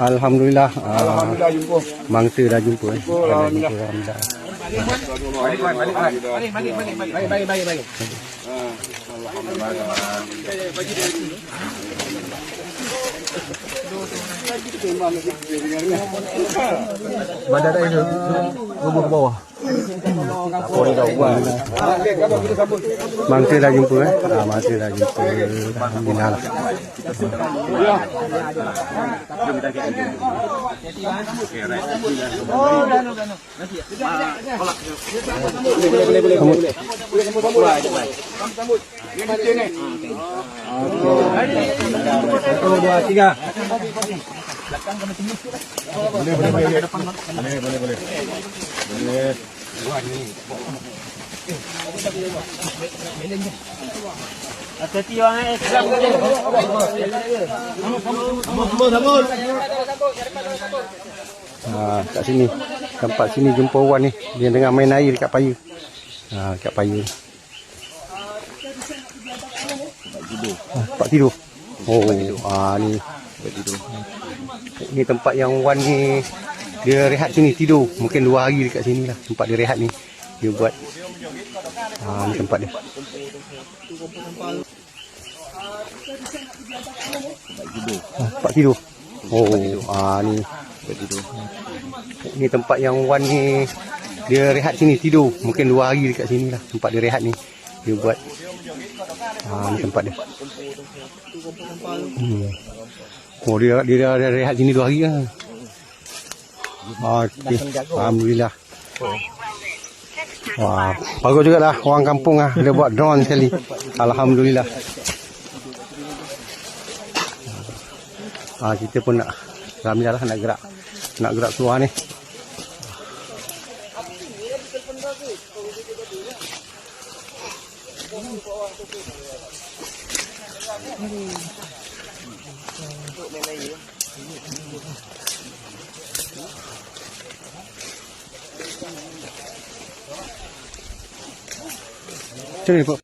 Alhamdulillah. Alhamdulillah jumpa. Mangsa dah jumpa. Alhamdulillah. Balik. Badan dah ini rubuh ke bawah. Oh ni dah buat. Mangsa dah jumpa mangsa dah jumpa. Alhamdulillah. Satu, dua, tiga. Boleh. Hati-hati orang Islam. Sambut. Kat sini. Tempat sini jumpa Wan ni. Dia tengah main air dekat paya. Dekat paya. Tempat tidur. Oh, ni tempat tidur. Ni tempat yang Wan ni dia rehat sini tidur. Mungkin 2 hari dekat sini lah tempat dia rehat ni. Dia buat ni tempat dia. Tempat tidur. Oh, ni tempat tidur. Ni tempat yang Wan ni dia rehat sini tidur. Mungkin 2 hari dekat sini lah tempat dia rehat ni. Dia buat ni tempat dia. Oh, dia rehat sini 2 hari lah. Okey. Alhamdulillah. Wah, bagus jugalah orang kampung dia buat drone sekali. Alhamdulillah. Kita pun alhamdulillah nak gerak keluar ni. Macam ni, Pak?